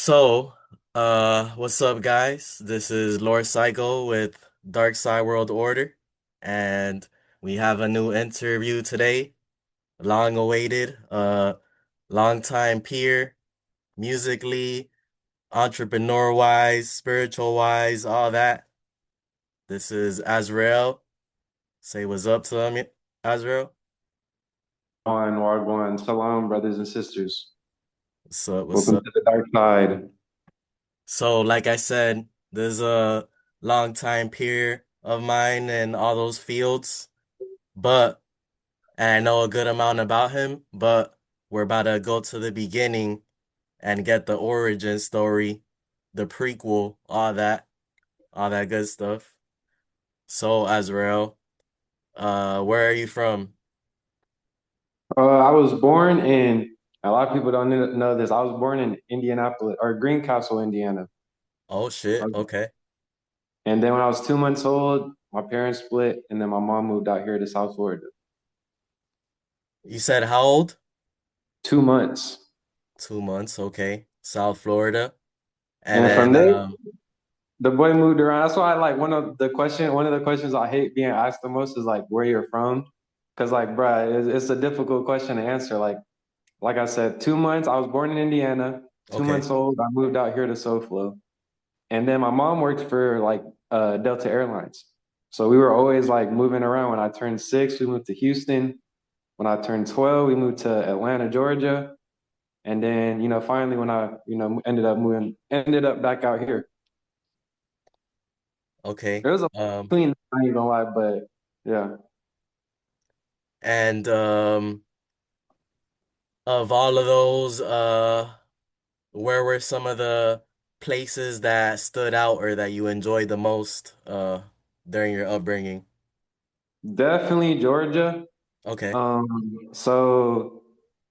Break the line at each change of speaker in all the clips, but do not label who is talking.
So, what's up, guys? This is Lord Psycho with Darkside World Order, and we have a new interview today. Long awaited, long time peer, musically, entrepreneur wise, spiritual wise, all that. This is Azrael. Say what's up to him, Azrael.
Wagwan, Salam, brothers and sisters.
What's up? What's
Welcome
up?
to the dark side.
So, like I said, there's a longtime peer of mine in all those fields, but and I know a good amount about him, but we're about to go to the beginning and get the origin story, the prequel, all that good stuff. So, Azrael, where are you from?
I was born in, a lot of people don't know this. I was born in Indianapolis or Greencastle, Indiana.
Oh shit, okay.
And then when I was 2 months old, my parents split, and then my mom moved out here to South Florida.
You said how old?
2 months.
2 months, okay. South Florida. And
And from
then
there, the boy moved around. That's why I like one of the questions I hate being asked the most is like where you're from. Cause like, bruh, it's a difficult question to answer. Like I said, 2 months. I was born in Indiana. Two
okay,
months old. I moved out here to SoFlo, and then my mom worked for like Delta Airlines. So we were always like moving around. When I turned 6, we moved to Houston. When I turned 12, we moved to Atlanta, Georgia. And then, finally when I, ended up back out here.
okay.
It was a
Um,
clean, I ain't gonna lie, but yeah.
and of all of those, where were some of the places that stood out or that you enjoyed the most during your upbringing?
Definitely Georgia.
Okay.
So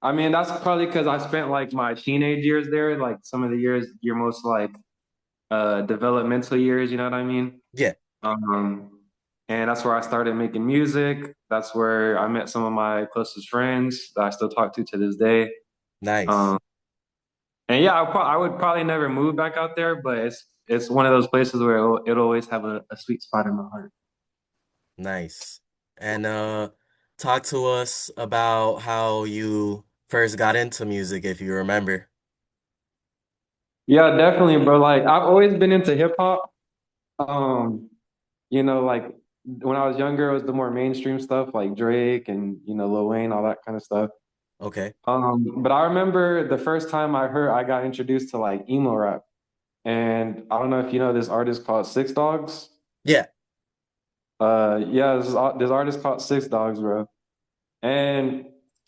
I mean that's probably because I spent like my teenage years there, like some of the years you're most like developmental years, you know what I mean?
Yeah,
Um, and that's where I started making music. That's where I met some of my closest friends that I still talk to this day.
nice.
Um, and yeah, I would probably never move back out there, but it's one of those places where it'll always have a sweet spot in my heart.
Nice. And talk to us about how you first got into music, if you remember.
Yeah, definitely, bro. Like I've always been into hip hop. Um, like when I was younger, it was the more mainstream stuff like Drake and Lil Wayne, all that kind of stuff.
Okay.
But I remember the first time I got introduced to like emo rap. And I don't know if you know this artist called Six Dogs.
Yeah.
Yeah, this artist called Six Dogs, bro. And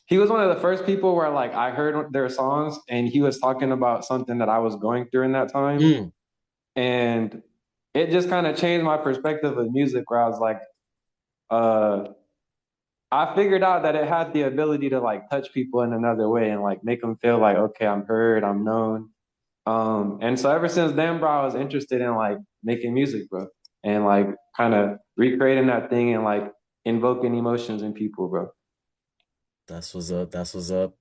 he was one of the first people where like I heard their songs and he was talking about something that I was going through in that time.
Mm,
And it just kind of changed my perspective of music where I was like, uh, I figured out that it had the ability to like touch people in another way and like make them feel like, okay, I'm heard, I'm known. And so ever since then, bro, I was interested in like making music, bro, and like kind of recreating that thing and like invoking emotions in people, bro.
that's what's up. That's what's up.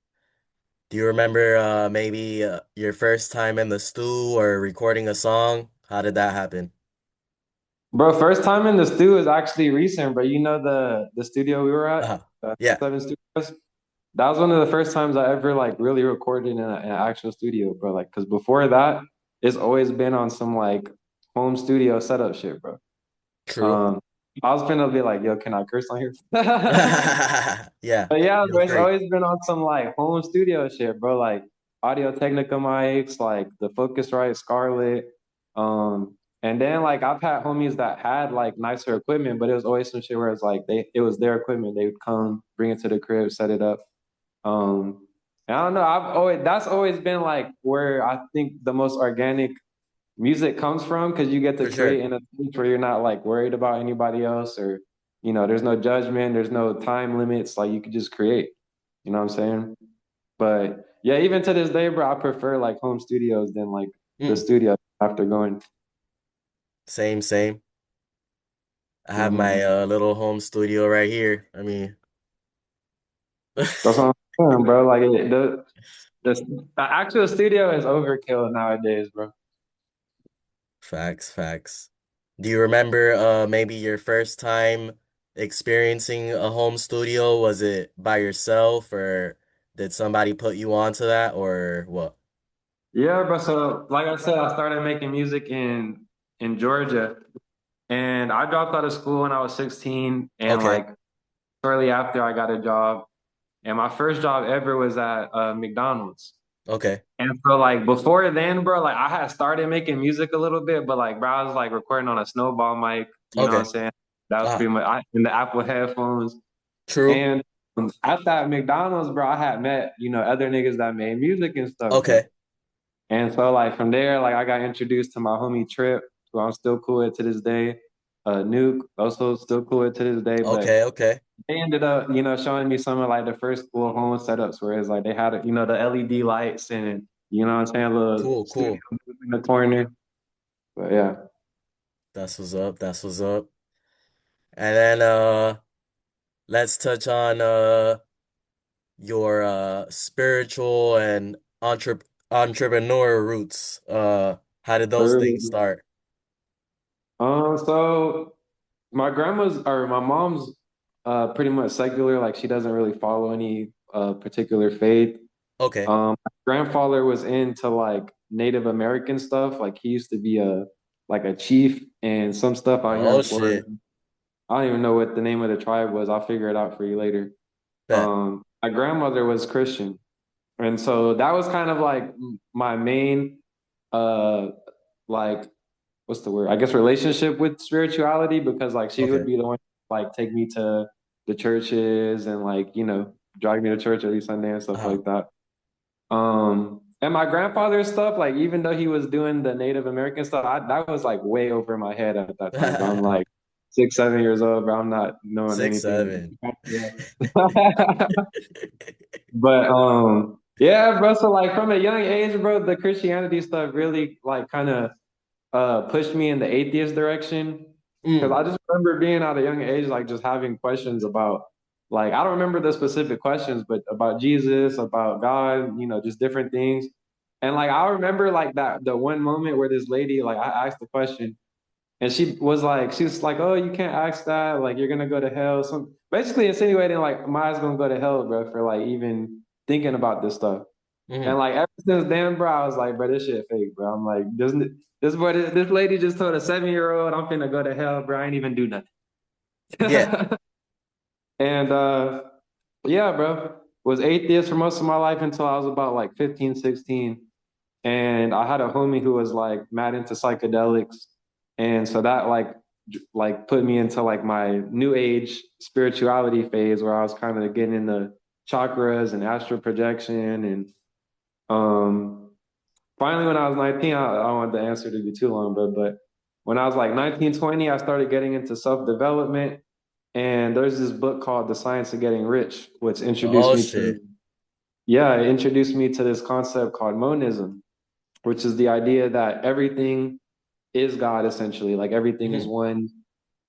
Do you remember maybe your first time in the stew or recording a song? How did that happen?
Bro, first time in the stew is actually recent, bro. You know the studio we were at,
Yeah,
Seven Studios. That was one of the first times I ever like really recorded in an actual studio, bro. Like, cause before that, it's always been on some like home studio setup shit, bro.
true.
Um, I was finna be like, yo, can I curse on here?
Yeah,
But yeah,
feel
bro, it's
free.
always been on some like home studio shit, bro. Like Audio Technica mics, like the Focusrite Scarlett. And then like I've had homies that had like nicer equipment, but it was always some shit where it's like it was their equipment. They would come, bring it to the crib, set it up. And I don't know. That's always been like where I think the most organic music comes from because you get to
For sure.
create in a space where you're not like worried about anybody else or there's no judgment, there's no time limits, like you could just create, you know what I'm saying? But yeah, even to this day, bro, I prefer like home studios than like the
Mm,
studio after going.
same, same. I have
Mhm.
my little home studio right here. I mean,
That's what I'm saying, bro. Like The actual studio is overkill nowadays, bro.
Facts, facts. Do you remember maybe your first time experiencing a home studio? Was it by yourself or did somebody put you onto that or what?
Yeah, bro. So, like I said, I started making music in Georgia, and I dropped out of school when I was 16, and
Okay,
like shortly after, I got a job, and my first job ever was at McDonald's.
okay,
And so, like before then, bro, like I had started making music a little bit, but like, bro, I was like recording on a snowball mic. You know what I'm
okay.
saying? That was
Ah,
pretty much in the Apple headphones.
true.
And at that McDonald's, bro, I had met, other niggas that made music and stuff, bro.
Okay,
And so like from there, like I got introduced to my homie Trip, who I'm still cool with to this day. Nuke, also still cool with to this day. But
okay, okay.
they ended up, showing me some of like the first cool home setups where it's like they had, the LED lights and you know what I'm saying, the
Cool,
studio
cool.
in the corner. But yeah.
That's what's up. That's what's up. And then let's touch on your spiritual and entrepreneur roots. How did those things start?
So my grandma's or my mom's pretty much secular, like she doesn't really follow any particular faith.
Okay.
My grandfather was into like Native American stuff. Like he used to be a chief and some stuff out here
Oh
in Florida.
shit.
I don't even know what the name of the tribe was. I'll figure it out for you later.
Bet.
My grandmother was Christian, and so that was kind of like my main uh like what's the word? I guess relationship with spirituality because like she would
Okay.
be the one like take me to the churches and like drag me to church every Sunday and stuff
Uh-huh.
like that. And my grandfather's stuff, like even though he was doing the Native American stuff, that was like way over my head at that time, bro. I'm like 6, 7 years old, bro. I'm not knowing
Six,
anything.
seven.
But yeah, bro. So like from a young age, bro, the Christianity stuff really like kind of pushed me in the atheist direction. Because
Mm,
I just remember being at a young age, like just having questions about, like, I don't remember the specific questions, but about Jesus, about God, just different things. And like, I remember like the one moment where this lady, like, I asked the question and she was like, oh, you can't ask that. Like, you're going to go to hell. So basically insinuating like, Maya's going to go to hell, bro, for like even thinking about this stuff. And
mm.
like ever since then, bro, I was like, bro, this shit fake, bro. I'm like, this lady just told a 7-year-old I'm finna go to hell, bro. I ain't even do nothing.
Yeah.
And yeah, bro. Was atheist for most of my life until I was about like 15, 16. And I had a homie who was like mad into psychedelics. And so that like put me into like my new age spirituality phase where I was kind of getting into chakras and astral projection and um finally, when I was 19, I don't want the answer to be too long, but when I was like 19, 20, I started getting into self-development. And there's this book called The Science of Getting Rich, which introduced
Oh
me to,
shit.
yeah, it introduced me to this concept called monism, which is the idea that everything is God essentially. Like everything is
Hmm.
one.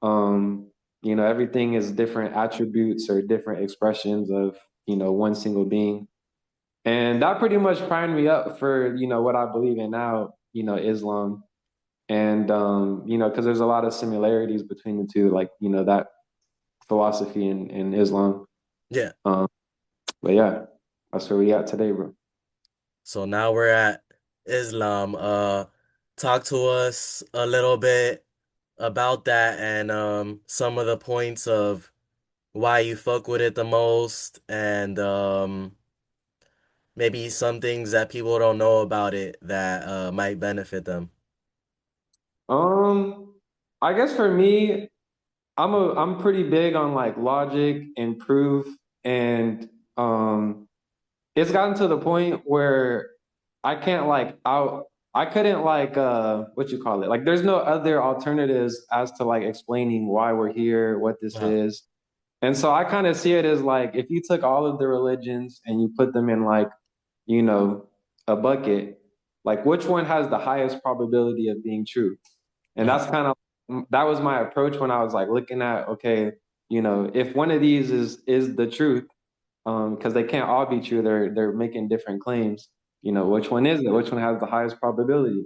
Um, everything is different attributes or different expressions of, one single being. And that pretty much primed me up for, what I believe in now, Islam. And because there's a lot of similarities between the two, like, that philosophy in Islam.
Yeah.
Um, but yeah, that's where we at today, bro.
So now we're at Islam. Talk to us a little bit about that and some of the points of why you fuck with it the most and maybe some things that people don't know about it that might benefit them.
Um, I guess for me, I'm pretty big on like logic and proof and it's gotten to the point where I can't like out I couldn't like what you call it? Like there's no other alternatives as to like explaining why we're here, what this
Uh-huh.
is. And so I kind of see it as like if you took all of the religions and you put them in like, you know, a bucket, like which one has the highest probability of being true? And
Uh-huh.
that's kind of that was my approach when I was like looking at, okay, if one of these is the truth, because they can't all be true. They're making different claims. You know, which one is it? Which one has the highest probability?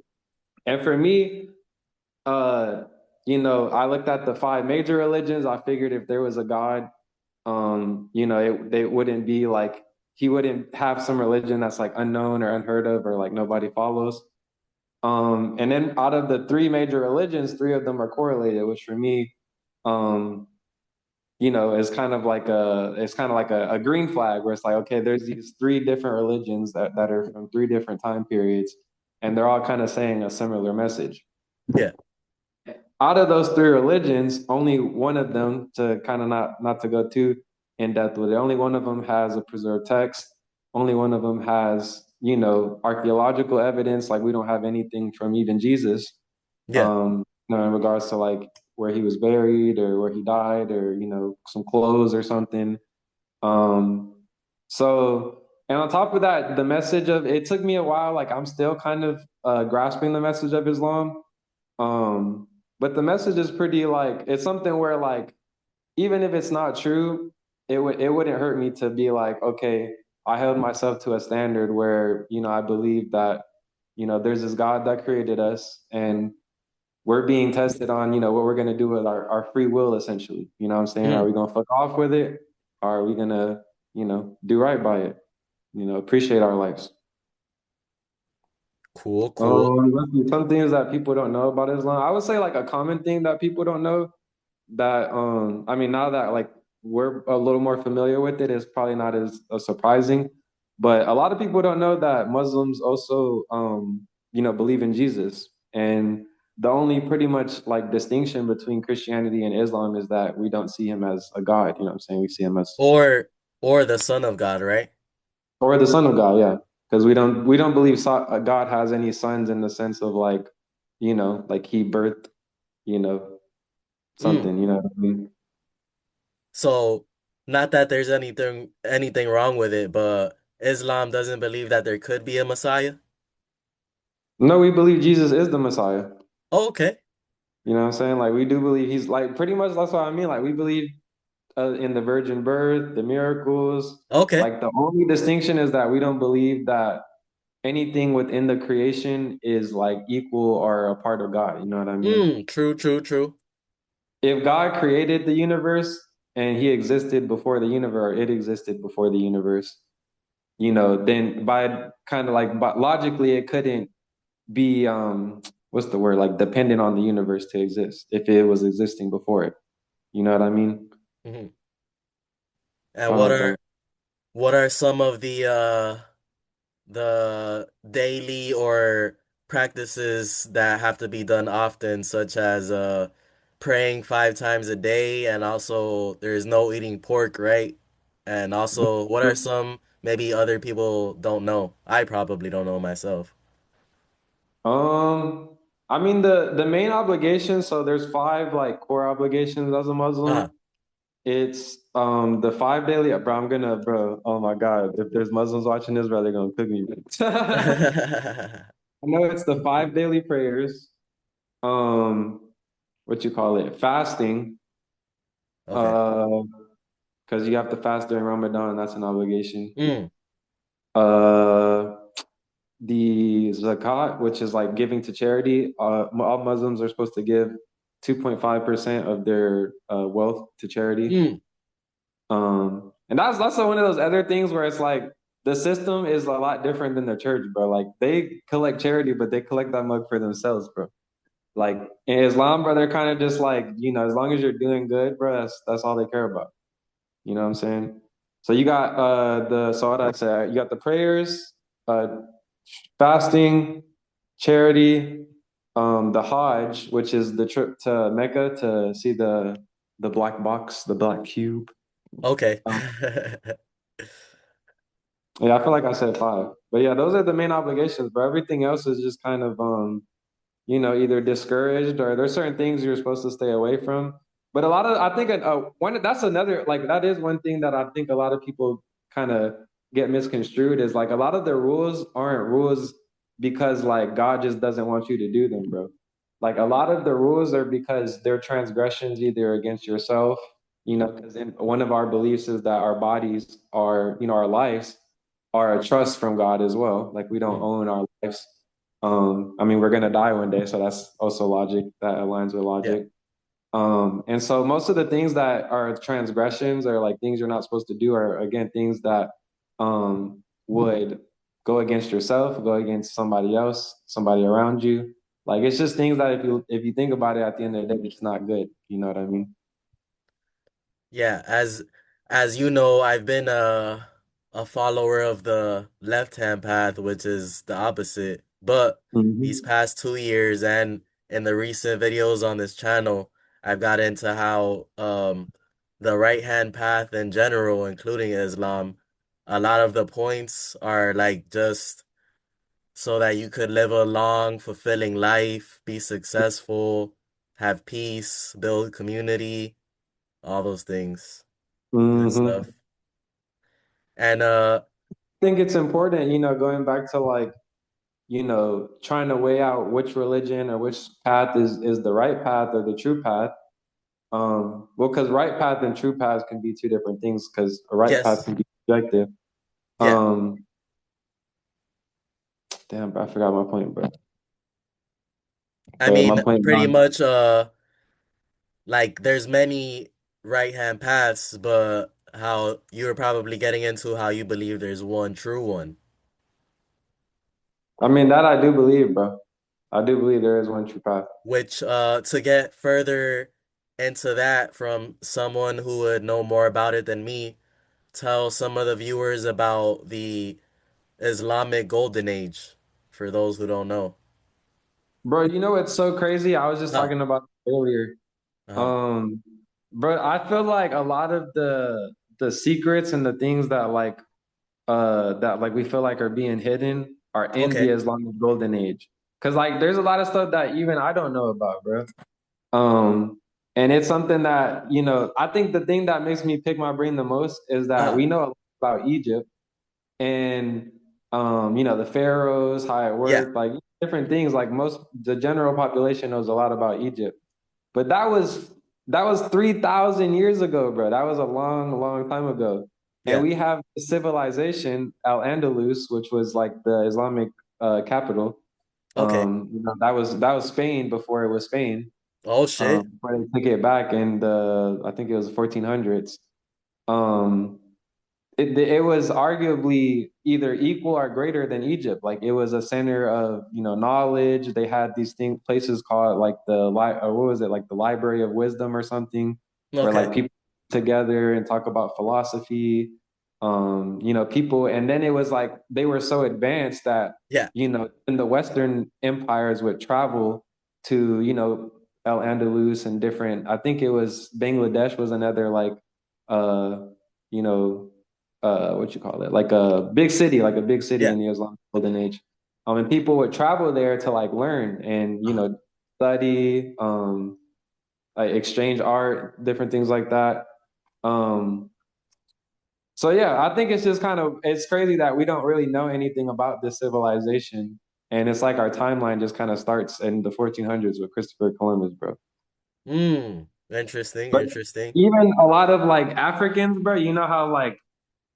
And for me, uh, I looked at the five major religions. I figured if there was a God, they wouldn't be like he wouldn't have some religion that's like unknown or unheard of or like nobody follows. And then out of the three major religions, three of them are correlated, which for me, um, is kind of like a green flag where it's like, okay, there's these three different religions that are from three different time periods, and they're all kind of saying a similar message.
Yeah.
Out of those three religions, only one of them, to kind of not to go too in depth with it, only one of them has a preserved text. Only one of them has, archaeological evidence. Like we don't have anything from even Jesus,
Yeah.
in regards to like where he was buried or where he died or some clothes or something. Um, and on top of that, the message of it took me a while. Like I'm still kind of grasping the message of Islam. Um, but the message is pretty like it's something where like even if it's not true, it wouldn't hurt me to be like, okay, I held myself to a standard where, I believe that, there's this God that created us and we're being tested on, what we're gonna do with our free will essentially. You know what I'm saying? Are
Mm.
we gonna fuck off with it? Or are we gonna, do right by it? Appreciate our lives.
Cool, cool.
Let's see, some things that people don't know about Islam. I would say like a common thing that people don't know that I mean now that like we're a little more familiar with it, it's probably not as surprising. But a lot of people don't know that Muslims also believe in Jesus. And the only pretty much like distinction between Christianity and Islam is that we don't see him as a god, you know what I'm saying? We see him as
Or or the Son of God, right?
or the son of God, yeah. Because we don't believe God has any sons in the sense of like, like he birthed, you know,
Mm.
something, you know what I mean?
So, not that there's anything wrong with it, but Islam doesn't believe that there could be a Messiah.
No, we believe Jesus is the Messiah.
Oh, okay.
You know what I'm saying? Like we do believe he's like pretty much that's what I mean. Like we believe in the virgin birth, the miracles.
Okay.
Like the only distinction is that we don't believe that anything within the creation is like equal or a part of God. You know what I mean?
True, true, true.
If God created the universe and he existed before the universe, it existed before the universe, then by kind of like but logically it couldn't be what's the word? Like dependent on the universe to exist if it was existing before it. You know what I mean?
Hmm. And
Go ahead, bro.
what are some of the daily or practices that have to be done often, such as praying 5 times a day, and also there's no eating pork, right? And also, what are some maybe other people don't know? I probably don't know myself.
Um, I mean the main obligations, so there's five like core obligations as a
Ah.
Muslim. It's the five daily bro, bro, oh my God. If there's Muslims watching this, bro, they're gonna cook me. I know it's the five daily prayers, um, what you call it, fasting,
Okay.
uh, because you have to fast during Ramadan, that's an obligation.
Mm,
Uh the zakat, which is like giving to charity. All Muslims are supposed to give 2.5% of their wealth to charity.
mm.
And that's one of those other things where it's like the system is a lot different than the church, bro. Like they collect charity, but they collect that mug for themselves, bro. Like in Islam, bro, they're kind of just like, as long as you're doing good, bro, that's all they care about. You know what I'm saying? So you got what I said, you got the prayers, uh fasting, charity, the Hajj, which is the trip to Mecca to see the black box, the black cube.
Okay.
Um, yeah, I feel like I said five, but yeah, those are the main obligations. But everything else is just kind of either discouraged or there's certain things you're supposed to stay away from. But a lot of I think one that's another like that is one thing that I think a lot of people kind of get misconstrued is like a lot of the rules aren't rules because like God just doesn't want you to do them, bro. Like a lot of the rules are because they're transgressions either against yourself. you know, because one of our beliefs is that our bodies are, you know, our lives are a trust from God as well. Like we don't
Mm,
own our lives. I mean, we're gonna die one day, so that's also logic that aligns with
yeah.
logic. And so most of the things that are transgressions or like things you're not supposed to do are again things that would go against yourself, go against somebody else, somebody around you. Like it's just things that if you think about it at the end of the day, it's not good. You know what I mean?
Yeah, as you know, I've been a follower of the left-hand path, which is the opposite. But these
Hmm.
past 2 years and in the recent videos on this channel, I've got into how the right-hand path in general, including Islam, a lot of the points are like just so that you could live a long, fulfilling life, be successful, have peace, build community, all those things. Good
Hmm.
stuff. And
I think it's important, you know, going back to like, you know, trying to weigh out which religion or which path is the right path or the true path. Well, because right path and true path can be two different things. Because a right path
yes,
can be subjective.
yeah.
Um, Damn, bro, I forgot my point, bro.
I
But
mean,
my point
pretty
gone.
much like there's many right-hand paths, but how you're probably getting into how you believe there's one true one,
I mean, that I do believe, bro. I do believe there is one true path.
which to get further into that from someone who would know more about it than me, tell some of the viewers about the Islamic Golden Age for those who don't know.
Bro, you know what's so crazy? I was just
Huh.
talking about it earlier.
Uh-huh.
Um, bro, I feel like a lot of the secrets and the things that like we feel like are being hidden are in the
Okay.
Islamic Golden Age. Cause like there's a lot of stuff that even I don't know about, bro. Um, and it's something that, you know, I think the thing that makes me pick my brain the most is that
Uh-huh.
we know a lot about Egypt and you know, the pharaohs, how it
Yeah.
worked, like different things. Like most the general population knows a lot about Egypt. But that was 3,000 years ago, bro. That was a long, long time ago. And
Yeah.
we have civilization, Al-Andalus, which was like the Islamic capital.
Okay.
You know, that was Spain before it was Spain.
Oh shit.
Before they took it back in the I think it was 1400s. Um, it was arguably either equal or greater than Egypt. Like it was a center of, you know, knowledge. They had these things places called like or what was it, like the Library of Wisdom or something, where
Okay.
like people together and talk about philosophy. You know, people, and then it was like they were so advanced that,
Yeah.
you know, in the Western empires would travel to, you know, El Andalus and different. I think it was Bangladesh was another like uh you know what you call it, like a big city
Yeah.
in the Islamic Golden Age. And people would travel there to like learn and, you
Uh-huh.
know, study, like exchange art, different things like that. Um, so yeah, I think it's just kind of it's crazy that we don't really know anything about this civilization, and it's like our timeline just kind of starts in the 1400s with Christopher Columbus, bro.
Interesting,
But
interesting.
even a lot of like Africans, bro, you know how like,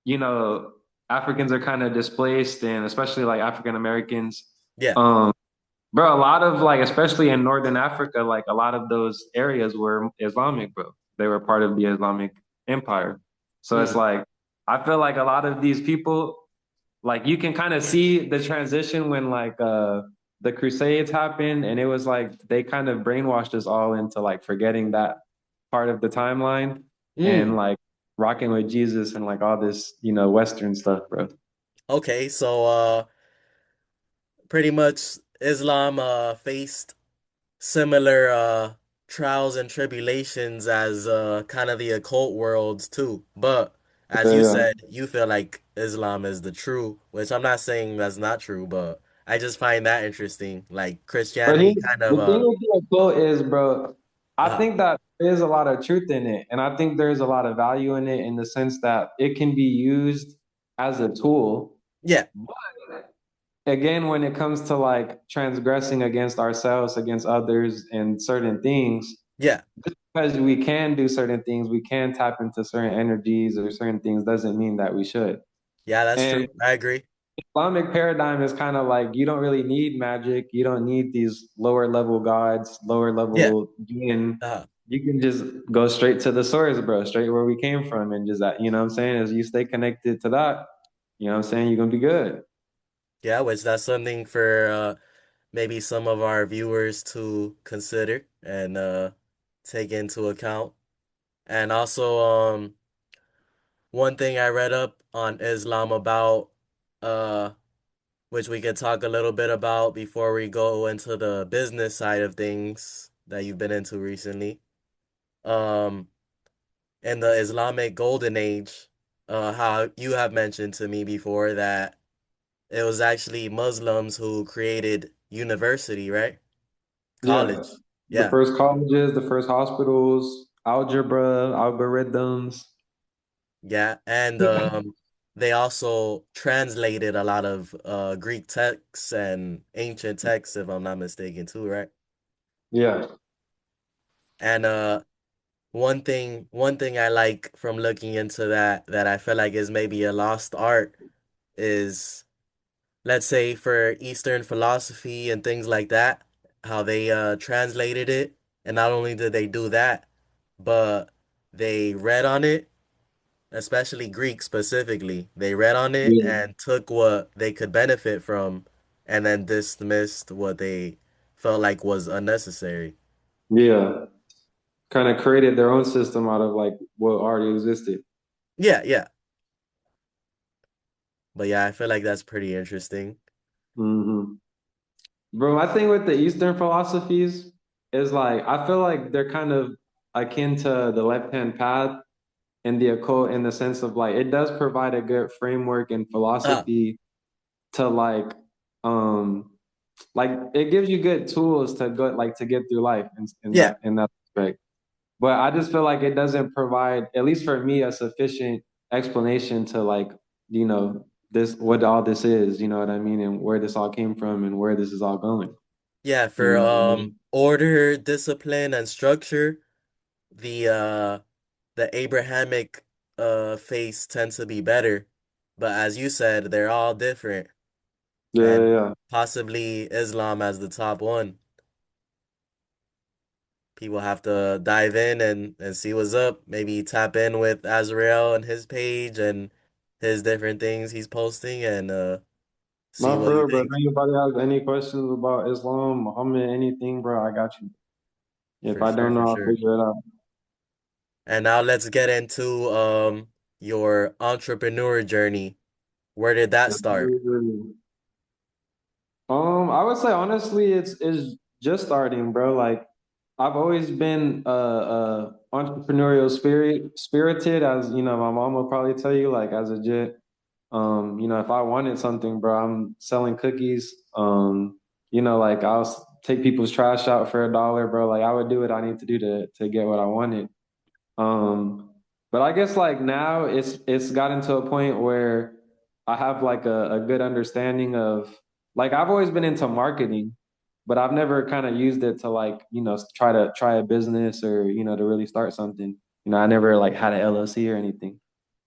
you know, Africans are kind of displaced and especially like African Americans.
Yeah.
Um, bro, a lot of like, especially in Northern Africa, like a lot of those areas were Islamic, bro. They were part of the Islamic Empire. So it's
Mm.
like, I feel like a lot of these people, like you can kind of see the transition when like the Crusades happened and it was like they kind of brainwashed us all into like forgetting that part of the timeline and
Mm.
like rocking with Jesus and like all this, you know, Western stuff, bro.
Okay, so pretty much Islam faced similar trials and tribulations as kind of the occult worlds too. But as
Yeah,
you
yeah.
said, you feel like Islam is the true, which I'm not saying that's not true, but I just find that interesting. Like
But
Christianity kind of
the thing with the occult is, bro, I
uh
think that there's a lot of truth in it. And I think there's a lot of value in it in the sense that it can be used as a tool.
yeah,
Again, when it comes to like transgressing against ourselves, against others, and certain things,
yeah,
because we can do certain things, we can tap into certain energies or certain things doesn't mean that we should.
Yeah, that's
And
true. I agree.
Islamic paradigm is kind of like you don't really need magic. You don't need these lower level gods, lower
Yeah.
level being.
Uh,
You can just go straight to the source, bro, straight where we came from, and just that, you know what I'm saying? As you stay connected to that, you know what I'm saying? You're gonna be good.
yeah, which that's something for maybe some of our viewers to consider and take into account. And also, one thing I read up on Islam about, uh, which we could talk a little bit about before we go into the business side of things that you've been into recently. Um, in the Islamic Golden Age, how you have mentioned to me before that it was actually Muslims who created university, right?
Yeah.
College.
The
Yeah.
first colleges, the first hospitals, algebra, algorithms.
Yeah. And they also translated a lot of Greek texts and ancient texts, if I'm not mistaken, too, right?
Yeah.
And one thing I like from looking into that I feel like is maybe a lost art is, let's say, for Eastern philosophy and things like that, how they translated it. And not only did they do that, but they read on it, especially Greek specifically. They read on it
Yeah.
and took what they could benefit from and then dismissed what they felt like was unnecessary.
Yeah. Kind of created their own system out of like what already existed.
Yeah, yeah. But yeah, I feel like that's pretty interesting.
Hmm. Bro, my thing with the Eastern philosophies is like I feel like they're kind of akin to the left-hand path and the occult in the sense of like it does provide a good framework and
Ah,
philosophy to um like it gives you good tools to go like to get through life
yeah.
in that aspect. But I just feel like it doesn't provide, at least for me, a sufficient explanation to like, this what all this is, you know what I mean, and where this all came from and where this is all going.
Yeah,
You
for
know what I mean?
order, discipline, and structure, the Abrahamic faiths tend to be better. But as you said, they're all different,
Yeah, yeah,
and
yeah.
possibly Islam as the top one. People have to dive in and see what's up. Maybe tap in with Azrael and his page and his different things he's posting and see
Not
what
for
you
real, bro. If
think.
anybody has any questions about Islam, Muhammad, anything, bro, I got you. If
For
I
sure,
don't
for
know, I'll
sure.
figure it out.
And now let's get into your entrepreneur journey. Where did that start?
I would say honestly, it's just starting, bro. Like I've always been entrepreneurial spirited, as you know, my mom will probably tell you, like as a jet. If I wanted something, bro, I'm selling cookies. Like take people's trash out for $1, bro. Like I would do what I need to do to get what I wanted. But I guess like now it's gotten to a point where I have like a good understanding of like I've always been into marketing, but I've never kind of used it to like, try a business or, to really start something. I never like had an LLC or anything.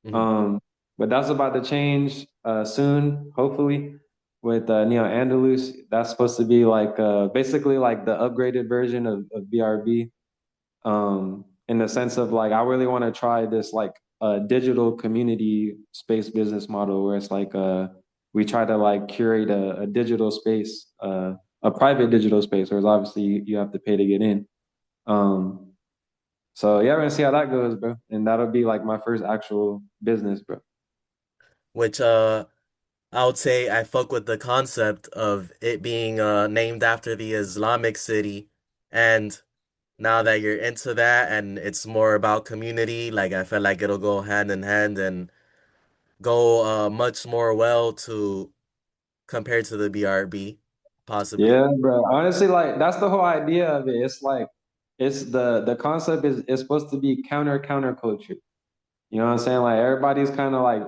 Mhm.
Um, but that's about to change soon, hopefully, with Neo Andalus. That's supposed to be like basically like the upgraded version of BRB, in the sense of like I really want to try this like digital community space business model where it's like we try to like curate a digital space, a private digital space, whereas obviously you have to pay to get in. Um, so yeah, we're gonna see how that goes, bro. And that'll be like my first actual business, bro.
Which I would say I fuck with the concept of it being named after the Islamic city. And now that you're into that and it's more about community, like I feel like it'll go hand in hand and go much more well to compared to the BRB, possibly.
Yeah, bro. Honestly, like that's the whole idea of it. It's like it's the concept is supposed to be counterculture. You know what I'm saying? Like everybody's kind of like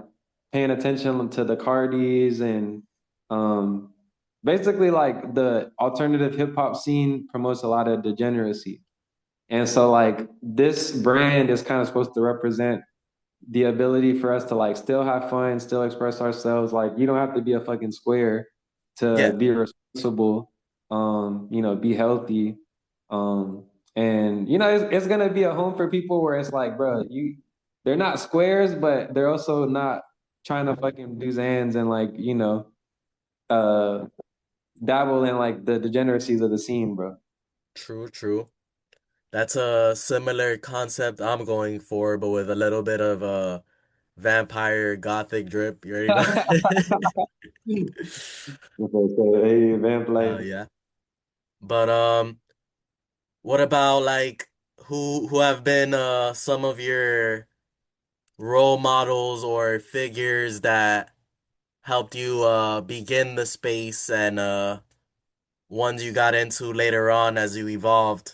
paying attention to the Cardis and um basically like the alternative hip hop scene promotes a lot of degeneracy. And so like this brand is kind of supposed to represent the ability for us to like still have fun, still express ourselves. Like you don't have to be a fucking square to
Yeah,
be responsible, be healthy. And it's gonna be a home for people where it's like, bro, they're not squares, but they're also not trying to fucking do Zans and like, uh dabble in like the degeneracies of the scene, bro.
true, true. That's a similar concept I'm going for, but with a little bit of a vampire gothic drip. You already know.
Okay, so hey, Van Play.
Yeah. But what about like who have been some of your role models or figures that helped you begin the space and ones you got into later on as you evolved?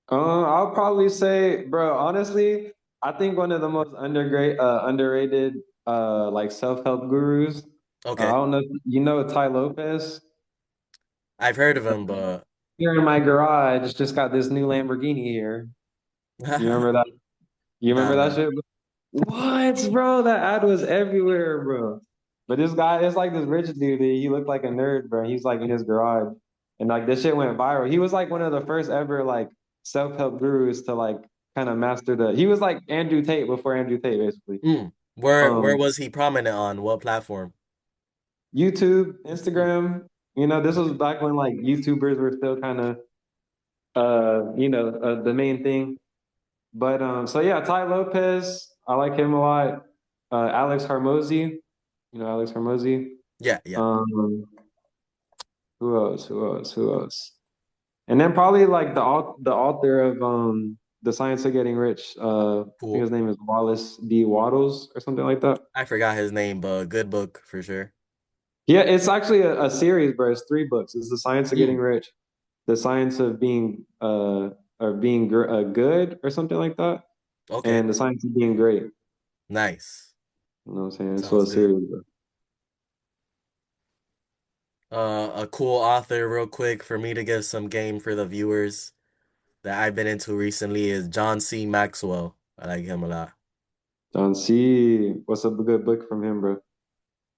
I'll probably say, bro, honestly, I think one of the most underrated like self-help gurus. I
Okay.
don't know if you know Ty Lopez.
I've heard of him, but
Here in my garage, just got this new Lamborghini here. You remember that? You
nah,
remember that
nah.
shit? What, bro? That ad was everywhere, bro. But this guy is like this rich dude. He looked like a nerd, bro. He's like in his garage, and like this shit went viral. He was like one of the first ever like self-help gurus to like kind of master the. He was like Andrew Tate before Andrew Tate, basically.
Mm. Where
Um,
was he prominent on? What platform?
YouTube,
Mm.
Instagram. This was
Okay.
back when like YouTubers were still kind of the main thing. But so yeah, Ty Lopez, I like him a lot. Alex Hormozy, Alex Hormozy.
Yeah, yeah.
Um, who else? Who else? Who else? And then probably like the author of The Science of Getting Rich. I think
Cool.
his name is Wallace D. Waddles or something like that.
I forgot his name, but good book for sure.
Yeah, it's actually a series, bro. It's three books. It's The Science of Getting
Mm.
Rich, The Science of Being Good or something like that,
Okay.
and The Science of Being Great.
Nice.
You know what I'm saying? It's a
Sounds
little
good.
series, bro.
A cool author, real quick, for me to give some game for the viewers that I've been into recently is John C. Maxwell. I like him a lot.
John C. What's a good book from him, bro?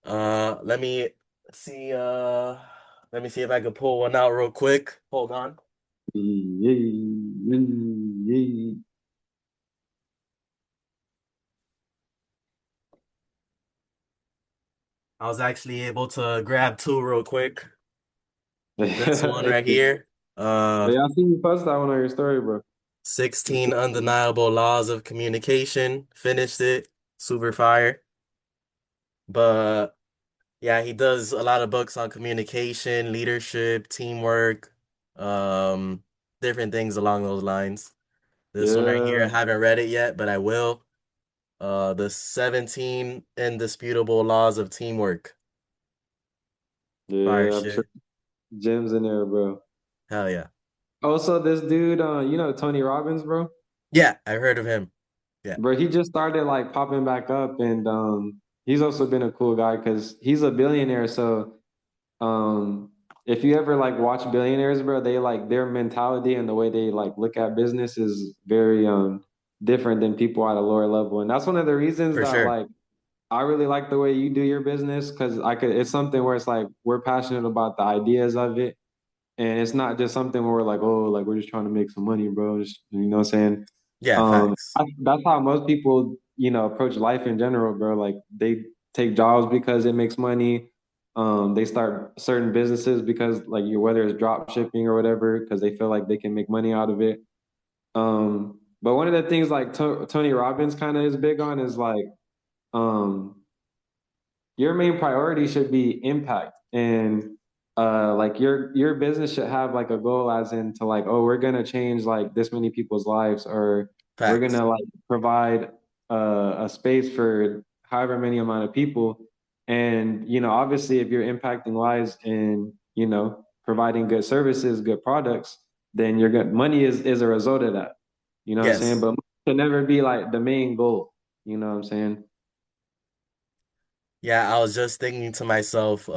Let me see. Let me see if I can pull one out real quick. Hold on. I was actually able to grab two real quick. This one right here.
Yeah, I seen you post that one on your story, bro.
16 Undeniable Laws of Communication. Finished it. Super fire. But yeah, he does a lot of books on communication, leadership, teamwork, um, different things along those lines. This one right here, I
Yeah,
haven't read it yet, but I will. The 17 Indisputable Laws of Teamwork. Fire
yeah, I'm sure
shit.
gems in there, bro.
Hell yeah.
Also, this dude, Tony Robbins, bro.
Yeah, I heard of him. Yeah,
Bro, he just started like popping back up, and he's also been a cool guy because he's a billionaire. So Um, if you ever like watch billionaires, bro, they like their mentality and the way they like look at business is very different than people at a lower level. And that's one of the reasons
for
that
sure.
like I really like the way you do your business because it's something where it's like we're passionate about the ideas of it. And it's not just something where we're like, oh, like we're just trying to make some money, bro. Just, you know what I'm saying?
Yeah, facts.
That's how most people, approach life in general, bro. Like they take jobs because it makes money. They start certain businesses because like whether it's drop shipping or whatever, because they feel like they can make money out of it. But one of the things like Tony Robbins kind of is big on is like, um, your main priority should be impact and like your business should have like a goal as in to like, oh, we're gonna change like this many people's lives, or we're
Facts.
gonna like provide a space for however many amount of people. And obviously if you're impacting lives and providing good services, good products, then you're good money is a result of that. You know what I'm saying?
Yes.
But money should never be like the main goal. You know what I'm saying?
Yeah, I was just thinking to myself,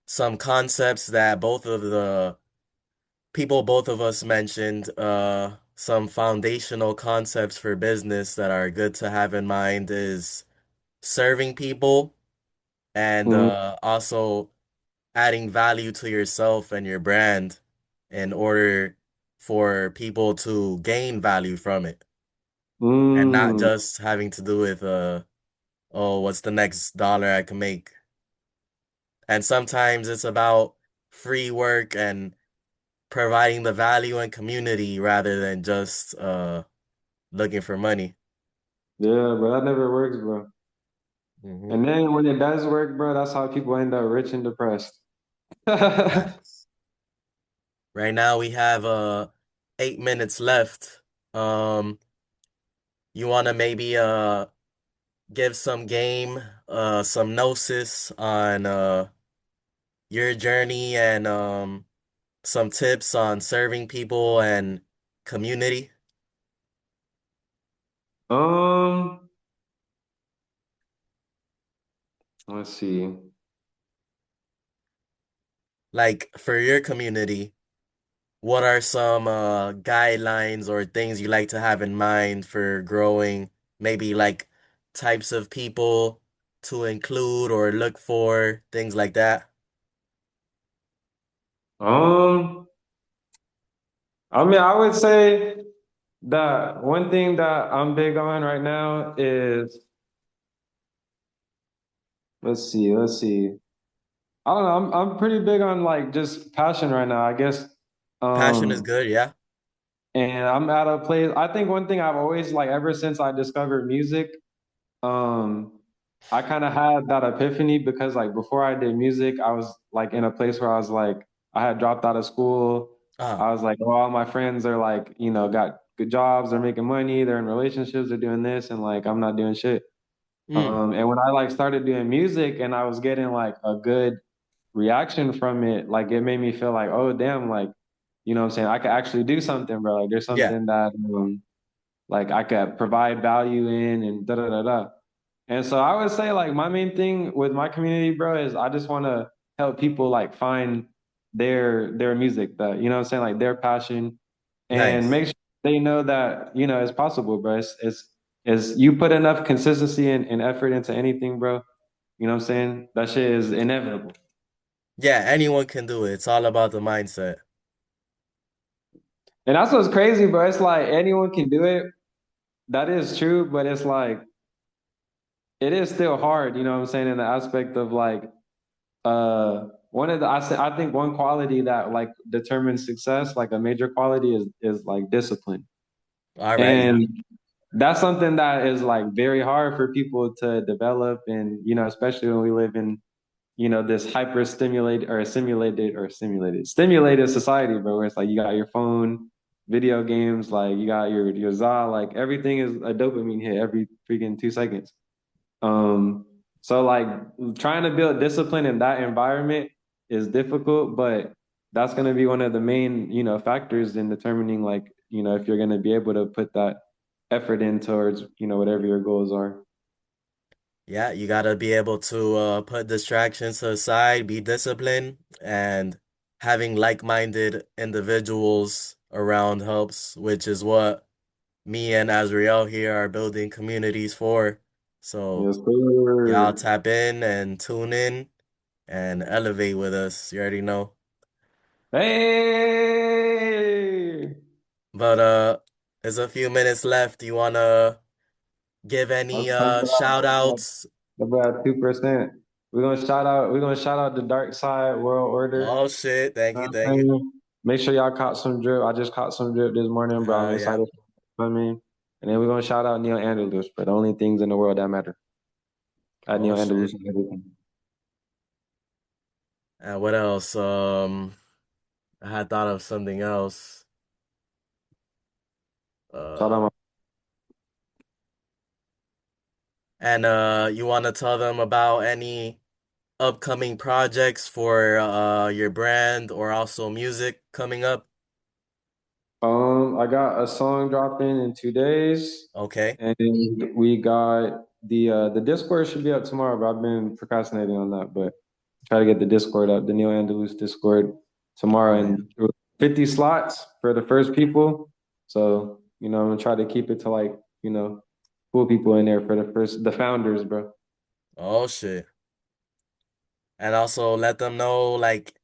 some concepts that both of the people both of us mentioned some foundational concepts for business that are good to have in mind is serving people and
Mm,
also adding value to yourself and your brand in order for people to gain value from it and not
mm,
just having to do with oh, what's the next dollar I can make? And sometimes it's about free work and providing the value and community rather than just looking for money.
yeah, bro, that never works, bro.
Hmm.
And then when it does work, bro, that's how people end up rich and depressed.
Yes. Right now we have 8 minutes left. Um, you wanna maybe give some game, some gnosis on your journey and some tips on serving people and community?
Um, let's see.
Like for your community, what are some guidelines or things you like to have in mind for growing? Maybe like types of people to include or look for, things like that.
Um, I mean, I would say that one thing that I'm big on right now is let's see. I don't know. I'm pretty big on like just passion right now, I guess.
Passion is
Um,
good, yeah.
and I'm at a place. I think one thing I've always like ever since I discovered music, um, I kind of had that epiphany because like before I did music, I was like in a place where I was like I had dropped out of school.
Ah,
I was like, oh, all my friends are like, got good jobs, they're making money, they're in relationships, they're doing this, and like I'm not doing shit.
mm,
And when I like started doing music and I was getting like a good reaction from it, like it made me feel like, oh damn, like, what I'm saying? I could actually do something, bro. Like there's
yeah,
something that like I could provide value in and da da da da. And so I would say like my main thing with my community, bro, is I just want to help people like find their music that, what I'm saying, like their passion and
nice.
make sure they know that, it's possible, bro. It's you put enough consistency and effort into anything, bro. You know what I'm saying? That shit is inevitable.
Yeah, anyone can do it. It's all about the mindset.
And that's what's crazy, bro. It's like anyone can do it. That is true, but it's like it is still hard, you know what I'm saying, in the aspect of like one of the I think one quality that like determines success, like a major quality is like discipline.
All right, yeah.
And that's something that is like very hard for people to develop and especially when we live in this hyper stimulated or stimulated society, bro, where it's like you got your phone, video games, like you got your za, like everything is a dopamine hit every freaking 2 seconds. Um, so like trying to build discipline in that environment is difficult, but that's going to be one of the main, factors in determining like, if you're going to be able to put that effort in towards, whatever your goals are.
Yeah, you gotta be able to put distractions aside, be disciplined, and having like-minded individuals around helps, which is what me and Azrael here are building communities for. So
Yes, sir.
y'all tap in and tune in and elevate with us. You already know.
Hey,
But there's a few minutes left. You wanna give any
let's pump it up,
shout
bro.
outs?
About 2%. We're gonna shout out the Darkside World Order.
Oh shit, thank
Know
you,
what I'm
thank you.
saying? Make sure y'all caught some drip. I just caught some drip this morning, bro. I'm
Yeah.
excited. I mean, and then we're gonna shout out Neil Andalus for the only things in the world that matter. At
Oh
Neil
shit.
Andalus and everything.
And what else? I had thought of something else.
Shout
Uh,
out
and you want to tell them about any upcoming projects for your brand or also music coming up?
I got a song dropping in 2 days,
Okay.
and we got the Discord should be up tomorrow, but I've been procrastinating on that. But try to get the Discord up, the Neil Andalus Discord tomorrow,
Oh yeah.
and 50 slots for the first people. So, I'm gonna try to keep it to like, cool people in there for the founders, bro.
Oh shit. And also let them know like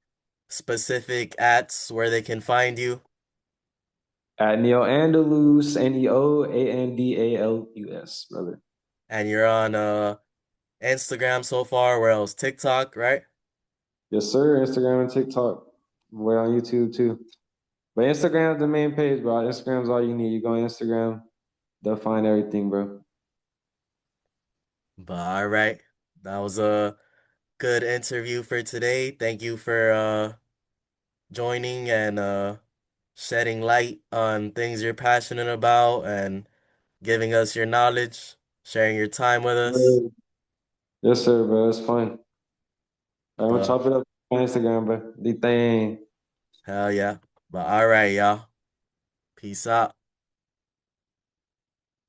specific ads where they can find you.
At Neo Andalus, Neoandalus, brother.
And you're on Instagram so far, where else? TikTok, right?
Yes, sir. Instagram and TikTok. We're on YouTube too. But Instagram's the main page, bro. Instagram's all you need. You go on Instagram, they'll find everything, bro.
But all right. That was a good interview for today. Thank you for joining and shedding light on things you're passionate about and giving us your knowledge, sharing your time with us.
Yes, sir, bro. It's fun. I'm gonna
But
chop it up on Instagram, bro. The thing.
hell yeah. But all right, y'all. Peace out.